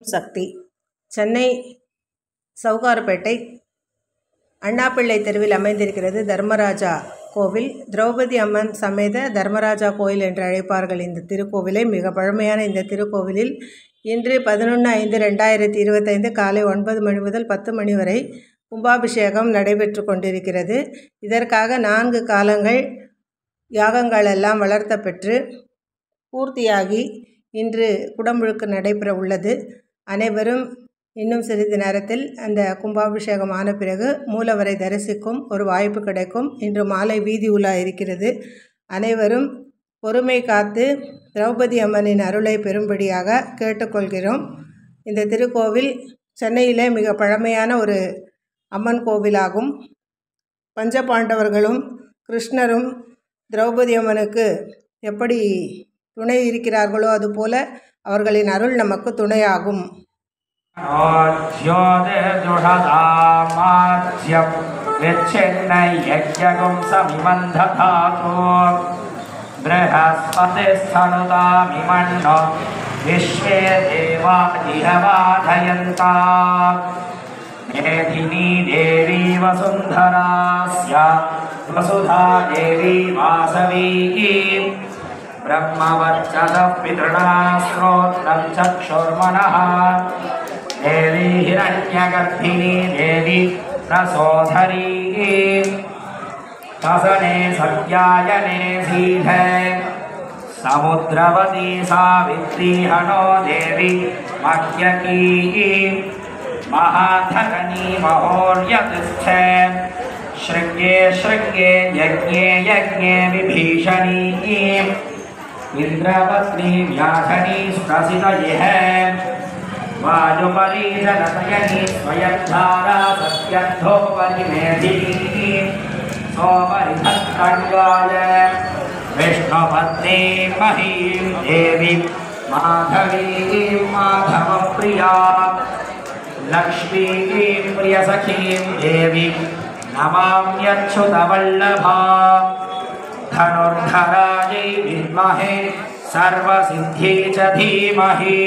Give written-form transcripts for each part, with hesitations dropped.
சக்தி. சென்னை சவுகார்பேட்டை அண்ணாப்பிள்ளை தெருவில் அமைந்திருக்கிறது தர்மராஜா கோவில். திரௌபதி அம்மன் சமேத தர்மராஜா கோயில் என்று அழைப்பார்கள் இந்த திருக்கோவிலை. மிக பழமையான இந்த திருக்கோவிலில் இன்று 11/5/2025 காலை 9 மணி முதல் 10 மணி வரை கும்பாபிஷேகம் நடைபெற்று கொண்டிருக்கிறது. இதற்காக 4 காலங்கள் யாகங்கள் எல்லாம் வளர்த்த பெற்று பூர்த்தியாகி இன்று குடமுழுக்கு நடைபெற உள்ளது. அனைவரும் இன்னும் சிறிது நேரத்தில் அந்த கும்பாபிஷேகம் ஆன பிறகு மூலவரை தரிசிக்கும் ஒரு வாய்ப்பு கிடைக்கும். இன்று மாலை வீதி உலா இருக்கிறது. அனைவரும் பொறுமை காத்து திரௌபதி அம்மனின் அருளை பெறும்படியாக கேட்டுக்கொள்கிறோம். இந்த திருக்கோவில் சென்னையிலே மிக பழமையான ஒரு அம்மன் கோவிலாகும். பஞ்சபாண்டவர்களும் கிருஷ்ணரும் திரௌபதி அம்மனுக்கு எப்படி துணை இருக்கிறார்களோ அதுபோல அவர்களின் அருள் நமக்கு துணையாகும். विश्वे देवा इहवाधयन्ता मेधिनी देवी वसुन्धरास्य वसुधा देवी वासवी ब्रह्मवर्चसः पितृणा श्रोत्रं चक्षुर्मनः देवी हिरण्यगर्भिणी देवी प्रसोधरी ससने सत्यायने सीधे समुद्रवती सावित्री हनो देवी मह्यकी महाधरणी महोर्यतिष्ठे शृङ्गे शृङ्गे यज्ञे यज्ञे विभीषणी इन्द्रपत्नी व्याधनी स्प्रसितयः वायुपरीजनतयनी स्वयंधारा सत्यर्थोपरि मेधिनी सोमरिधत्कण्वाय विष्णुपत्नी महीं देवी माधवी माधवप्रिया लक्ष्मी प्रियसखीं देवी नमाम्यच्युतवल्लभा धनुर्धरायै विद्महे सर्वसिद्धी च धीमहि.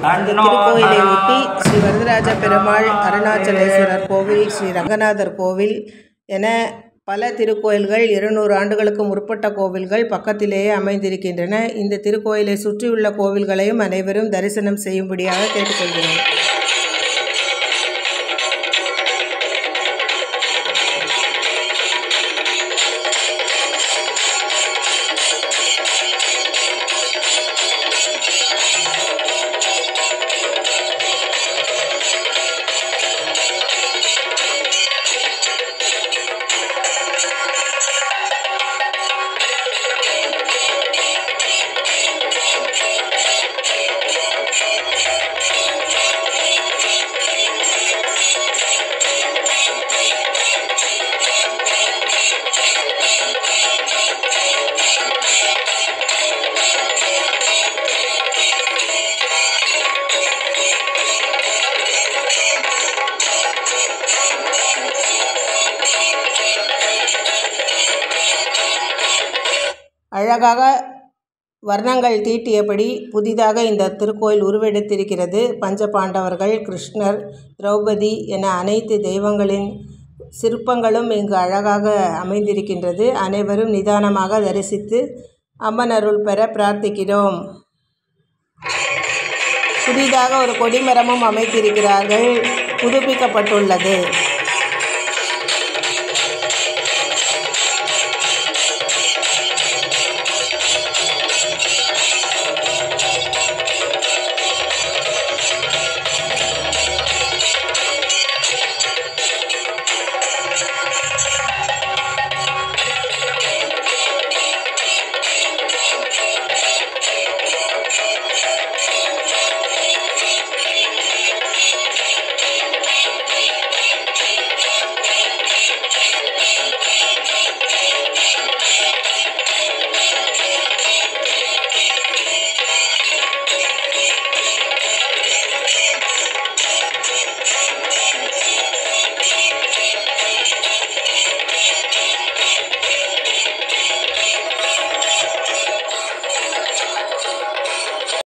திருக்கோயிலை ஒட்டி ஸ்ரீ வரதராஜ பெருமாள், அருணாச்சலேஸ்வரர் கோவில், ஸ்ரீ ரங்கநாதர் கோவில் என பல திருக்கோயில்கள் 200 ஆண்டுகளுக்கு முற்பட்ட கோவில்கள் பக்கத்திலேயே அமைந்திருக்கின்றன. இந்த திருக்கோயிலை சுற்றியுள்ள கோவில்களையும் அனைவரும் தரிசனம் செய்யும்படியாக கேட்டுக்கொள்கிறோம். அழகாக வர்ணங்கள் தீட்டியபடி புதிதாக இந்த திருக்கோயில் உருவெடுத்திருக்கிறது. பஞ்சபாண்டவர்கள், கிருஷ்ணர், திரௌபதி என அனைத்து தெய்வங்களின் சிற்பங்களும் இங்கு அழகாக அமைந்திருக்கின்றது. அனைவரும் நிதானமாக தரிசித்து அம்மன் அருள் பெற பிரார்த்திக்கிறோம். புதிதாக ஒரு கொடிமரமும் அமைத்திருக்கிறார்கள், புதுப்பிக்கப்பட்டுள்ளது.